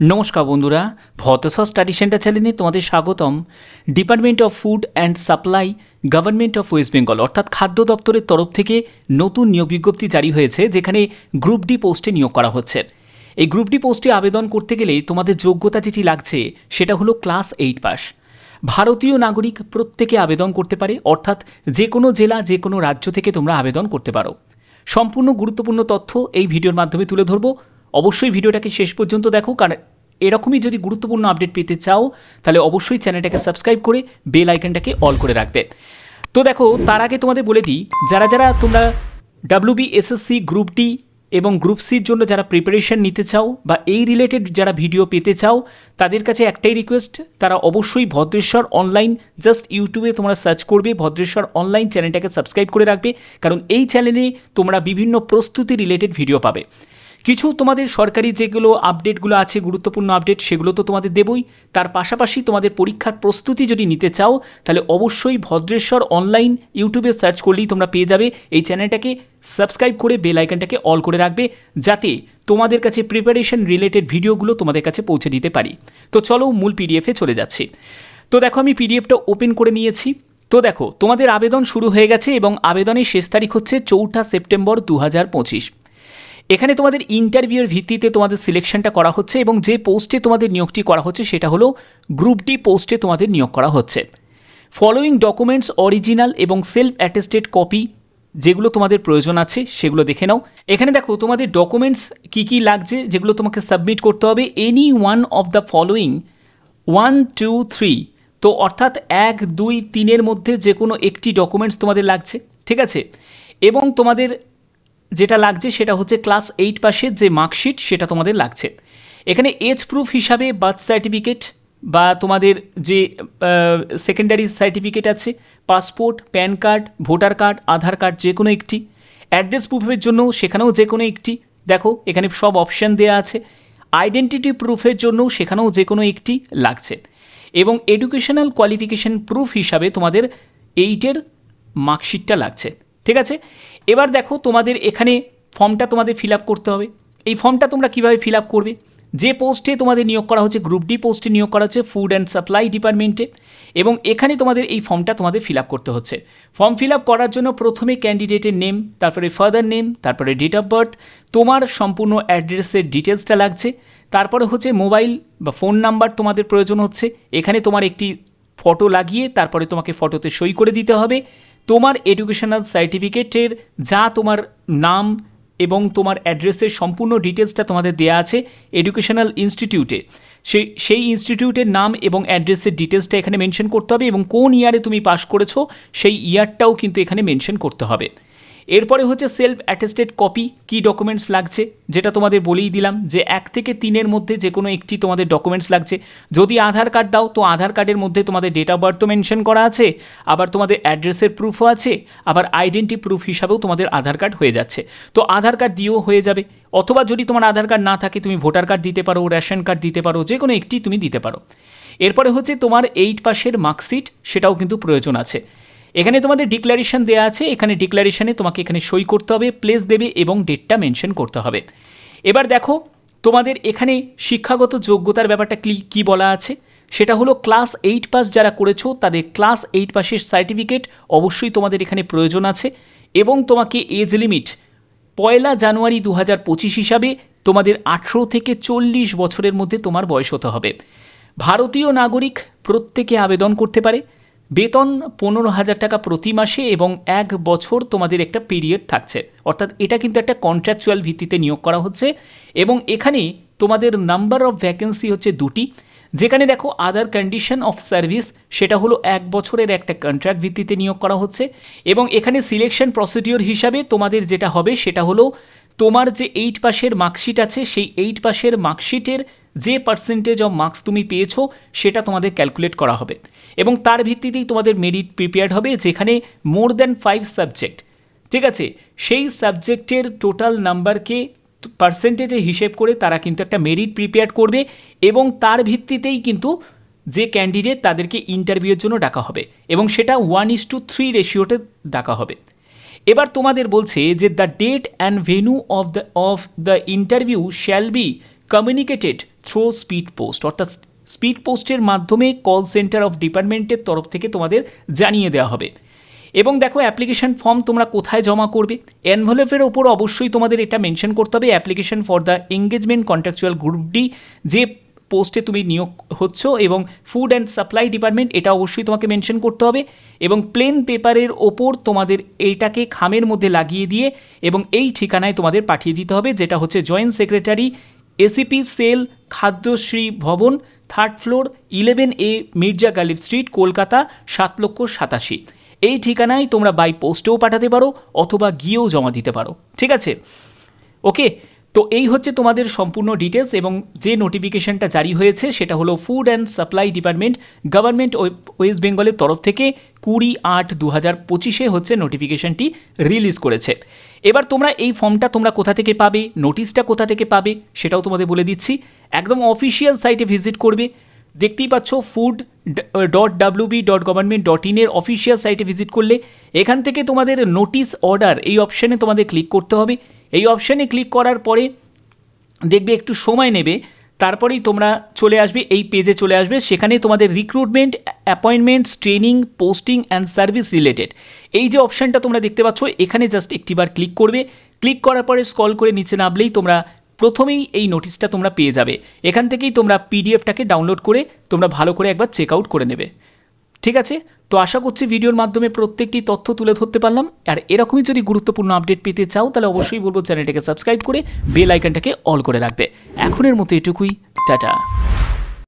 নমস্কার বন্ধুরা, ভতস study centre চ্যানেলে তোমাদের স্বাগতম। Department of food and supply, government of West Bengal অর্থাৎ খাদ্য দপ্তরের তরফ থেকে নতুন নিয়োগ বিজ্ঞপ্তি জারি হয়েছে, যেখানে গ্রুপ ডি পোস্টে নিয়োগ করা হচ্ছে। এই গ্রুপ ডি পোস্টে আবেদন করতে গেলে তোমাদের যোগ্যতা যেটি লাগছে সেটা হলো ক্লাস 8 পাস। ভারতীয় নাগরিক প্রত্যেকে আবেদন করতে পারে, অর্থাৎ যে কোনো জেলা, যে কোনো রাজ্য থেকে তোমরা আবেদন করতে পারো। সম্পূর্ণ গুরুত্বপূর্ণ তথ্য এই ভিডিওর মাধ্যমে তুলে ধরবো। অবশ্যই ভিডিওটাকে শেষ পর্যন্ত দেখো, কারণ এরকমই যদি গুরুত্বপূর্ণ আপডেট পেতে চাও তাহলে অবশ্যই চ্যানেলটাকে সাবস্ক্রাইব করে বেল আইকনটাকে অল করে রাখবে। তো দেখো, তার আগে তোমাদের বলে দিই, যারা যারা তোমরা WBSSC গ্রুপ ডি এবং গ্রুপ সির জন্য যারা প্রিপারেশন নিতে চাও বা এই রিলেটেড যারা ভিডিও পেতে চাও, তাদের কাছে একটাই রিকোয়েস্ট, তারা অবশ্যই ভদ্রেশ্বর অনলাইন, জাস্ট ইউটিউবে তোমরা সার্চ করবে ভদ্রেশ্বর অনলাইন, চ্যানেলটাকে সাবস্ক্রাইব করে রাখবে, কারণ এই চ্যানেলে তোমরা বিভিন্ন প্রস্তুতি রিলেটেড ভিডিও পাবে। কিছু তোমাদের সরকারি যেগুলো আপডেটগুলো আছে, গুরুত্বপূর্ণ আপডেট, সেগুলো তো তোমাদের দেবই। তার পাশাপাশি তোমাদের পরীক্ষার প্রস্তুতি যদি নিতে চাও তাহলে অবশ্যই ভদ্রেশ্বর অনলাইন ইউটিউবে সার্চ করলেই তোমরা পেয়ে যাবে। এই চ্যানেলটাকে সাবস্ক্রাইব করে বেল আইকনটাকে অল করে রাখবে, যাতে তোমাদের কাছে প্রিপারেশন রিলেটেড ভিডিওগুলো তোমাদের কাছে পৌঁছে দিতে পারি। তো চলো মূল পিডিএফে চলে যাচ্ছি। তো দেখো, আমি পিডিএফটা ওপেন করে নিয়েছি। তো দেখো, তোমাদের আবেদন শুরু হয়ে গেছে এবং আবেদনের শেষ তারিখ হচ্ছে 4 সেপ্টেম্বর 2025। এখানে তোমাদের ইন্টারভিউর ভিত্তিতে তোমাদের সিলেকশনটা করা হচ্ছে এবং যে পোস্টে তোমাদের নিয়োগটি করা হচ্ছে সেটা হলো গ্রুপ ডি পোস্টে তোমাদের নিয়োগ করা হচ্ছে। ফলোয়িং ডকুমেন্টস অরিজিনাল এবং সেলফ অ্যাটেস্টেড কপি যেগুলো তোমাদের প্রয়োজন আছে সেগুলো দেখে নাও। এখানে দেখো, তোমাদের ডকুমেন্টস কী কী লাগছে, যেগুলো তোমাকে সাবমিট করতে হবে। Any one of the following 1, 2, 3, তো অর্থাৎ 1, 2, 3-এর মধ্যে যে কোনো একটি ডকুমেন্টস তোমাদের লাগছে, ঠিক আছে। এবং তোমাদের যেটা লাগছে সেটা হচ্ছে ক্লাস 8 পাসের যে মার্কশিট সেটা তোমাদের লাগছে। এখানে এজ প্রুফ হিসাবে বার্থ সার্টিফিকেট বা তোমাদের যে সেকেন্ডারি সার্টিফিকেট আছে, passport, PAN card, voter card, Aadhaar card, যে কোনো একটি। অ্যাড্রেস প্রুফের জন্য সেখানেও যে কোনো একটি, দেখো এখানে সব অপশান দেওয়া আছে। আইডেন্টিটি প্রুফের জন্য সেখানেও যে কোনো একটি লাগছে। এবং এডুকেশনাল কোয়ালিফিকেশান প্রুফ হিসাবে তোমাদের 8-এর মার্কশিটটা লাগছে, ঠিক আছে। এবার দেখো, তোমাদের এখানে ফর্মটা তোমাদের ফিল আপ করতে হবে। এই ফর্মটা তোমরা কীভাবে ফিল আপ করবে? যে পোস্টে তোমাদের নিয়োগ করা হচ্ছে, গ্রুপ ডি পোস্টে নিয়োগ করা হচ্ছে ফুড অ্যান্ড সাপ্লাই ডিপার্টমেন্টে, এবং এখানে তোমাদের এই ফর্মটা তোমাদের ফিল আপ করতে হচ্ছে। ফর্ম ফিল আপ করার জন্য প্রথমে ক্যান্ডিডেটের নেম, তারপরে ফাদার নেম, তারপরে ডেট অফ বার্থ, তোমার সম্পূর্ণ অ্যাড্রেসের ডিটেলসটা লাগছে, তারপরে হচ্ছে মোবাইল বা ফোন নাম্বার তোমাদের প্রয়োজন হচ্ছে। এখানে তোমার একটি ফটো লাগিয়ে তারপরে তোমাকে ফটোতে সই করে দিতে হবে। তোমার এডুকেশনাল সার্টিফিকেটের যা তোমার নাম এবং তোমার অ্যাড্রেসের সম্পূর্ণ ডিটেলসটা তোমাদের দেওয়া আছে এডুকেশনাল ইনস্টিটিউটে, সেই ইনস্টিটিউটের নাম এবং অ্যাড্রেসের ডিটেলসটা এখানে মেনশন করতে হবে, এবং কোন ইয়ারে তুমি পাস করেছো সেই ইয়ারটাও কিন্তু এখানে মেনশন করতে হবে। এরপরে হচ্ছে সেলফ অ্যাটেস্টেড কপি, কি ডকুমেন্টস লাগছে যেটা তোমাদের বলেই দিলাম, যে 1 থেকে 3-এর মধ্যে যে কোনো একটি তোমাদের ডকুমেন্টস লাগছে। যদি আধার কার্ড দাও তো আধার কার্ডের মধ্যে তোমাদের ডেট অফ বার্থ তো মেনশন করা আছে, আবার তোমাদের অ্যাড্রেসের প্রুফও আছে, আবার আইডেন্টি প্রুফ হিসাবেও তোমাদের আধার কার্ড হয়ে যাচ্ছে। তো আধার কার্ড দিয়েও হয়ে যাবে, অথবা যদি তোমার আধার কার্ড না থাকে তুমি ভোটার কার্ড দিতে পারো, রেশন কার্ড দিতে পারো, যে কোনো একটি তুমি দিতে পারো। এরপরে হচ্ছে তোমার 8 পাসের মার্কশিট, সেটাও কিন্তু প্রয়োজন আছে। এখানে তোমাদের ডিক্লারেশন দেওয়া আছে, এখানে ডিক্লারেশনে তোমাকে এখানে সই করতে হবে, প্লেস দেবে এবং ডেটটা মেনশন করতে হবে। এবার দেখো, তোমাদের এখানে শিক্ষাগত যোগ্যতার ব্যাপারটা কী বলা আছে, সেটা হলো ক্লাস 8 পাস যারা করেছো তাদের ক্লাস 8 পাসের সার্টিফিকেট অবশ্যই তোমাদের এখানে প্রয়োজন আছে, এবং তোমাকে এজ লিমিট 1 জানুয়ারি 2025 হিসাবে তোমাদের 18 থেকে 40 বছরের মধ্যে তোমার বয়স হতে হবে। ভারতীয় নাগরিক প্রত্যেকে আবেদন করতে পারে। বেতন 15,000 টাকা প্রতি মাসে এবং 1 বছর তোমাদের একটা পিরিয়ড থাকছে, অর্থাৎ এটা কিন্তু একটা কন্ট্রাকচুয়াল ভিত্তিতে নিয়োগ করা হচ্ছে। এবং এখানে তোমাদের নাম্বার অফ ভ্যাকেন্সি হচ্ছে 2টি, যেখানে দেখো আদার কন্ডিশন অফ সার্ভিস, সেটা হলো 1 বছরের একটা কন্ট্রাক্ট ভিত্তিতে নিয়োগ করা হচ্ছে। এবং এখানে সিলেকশন প্রসিডিওর হিসাবে তোমাদের যেটা হবে সেটা হলো তোমার যে 8 পাসের মার্কশিট আছে সেই 8 পাসের মার্কশিটের যে পার্সেন্টেজ অফ মার্কস তুমি পেয়েছো সেটা তোমাদের ক্যালকুলেট করা হবে, এবং তার ভিত্তিতেই তোমাদের মেরিট প্রিপেয়ার্ড হবে, যেখানে মোর দ্যান 5 সাবজেক্ট, ঠিক আছে, সেই সাবজেক্টের টোটাল নাম্বারকে পার্সেন্টেজে হিসেব করে তারা কিন্তু একটা মেরিট প্রিপেয়ার করবে, এবং তার ভিত্তিতেই কিন্তু যে ক্যান্ডিডেট তাদেরকে ইন্টারভিউয়ের জন্য ডাকা হবে, এবং সেটা 1:3 রেশিওতে ডাকা হবে। এবার তোমাদের বলছে যে the date and venue of the interview shall be communicated through through speed post, অর্থাৎ স্পিড পোস্টের মাধ্যমে কল সেন্টার অফ ডিপার্টমেন্টের তরফ থেকে তোমাদের জানিয়ে দেওয়া হবে। এবং দেখো অ্যাপ্লিকেশন ফর্ম তোমরা কোথায় জমা করবে, এনভেলপের ওপর অবশ্যই তোমাদের এটা মেনশন করতে হবে application for the engagement contractual group D, যে পোস্টে তুমি নিয়োগ হচ্ছ, এবং ফুড অ্যান্ড সাপ্লাই ডিপার্টমেন্ট এটা অবশ্যই তোমাকে মেনশন করতে হবে। এবং প্লেন পেপারের ওপর তোমাদের এইটাকে খামের মধ্যে লাগিয়ে দিয়ে এবং এই ঠিকানায় তোমাদের পাঠিয়ে দিতে হবে, যেটা হচ্ছে joint secretary ACP cell Khadyashree Bhavan, 3rd floor, 11A Mirza Ghalib street, Kolkata 7,87,000। এই ঠিকানায় তোমরা বাই পোস্টেও পাঠাতে পারো অথবা গিয়েও জমা দিতে পারো, ঠিক আছে? ওকে, তো এই হচ্ছে তোমাদের সম্পূর্ণ ডিটেলস। এবং যে নোটিফিকেশনটা জারি হয়েছে সেটা হলো food and supply department government West বেঙ্গলের তরফ থেকে 20/8/2025 হচ্ছে নোটিফিকেশনটি রিলিজ করেছে। এবার তোমরা এই ফর্মটা তোমরা কোথা থেকে পাবে, নোটিশটা কোথা থেকে পাবে সেটাও তোমাদের বলে দিচ্ছি। একদম অফিসিয়াল সাইটে ভিজিট করবে, দেখতেই পাচ্ছ food.wb.government.in এর অফিসিয়াল সাইটে ভিজিট করলে এখান থেকে তোমাদের নোটিশ অর্ডার এই অপশানে তোমাদের ক্লিক করতে হবে। এই অপশানে ক্লিক করার পরে দেখবে একটু সময় নেবে, তারপরেই তোমরা চলে আসবে এই পেজে চলে আসবে। সেখানে তোমাদের recruitment, appointments, training, posting and service related এই যে অপশানটা তোমরা দেখতে পাচ্ছ এখানে জাস্ট একটিবার ক্লিক করবে। ক্লিক করার পরে স্ক্রল করে নিচে নামলেই তোমরা প্রথমেই এই নোটিশটা তোমরা পেয়ে যাবে। এখান থেকেই তোমরা পিডিএফটাকে ডাউনলোড করে তোমরা ভালো করে একবার চেক আউট করে নেবে, ঠিক আছে? তো আশা করছি ভিডিওর মাধ্যমে প্রত্যেকটি তথ্য তুলে ধরতে পারলাম। আর এরকমই যদি গুরুত্বপূর্ণ আপডেট পেতে চাও তাহলে অবশ্যই বলবো চ্যানেলটাকে সাবস্ক্রাইব করে বেল আইকনটাকে অল করে রাখবে। এখনের মতো এটুকুই, টাটা।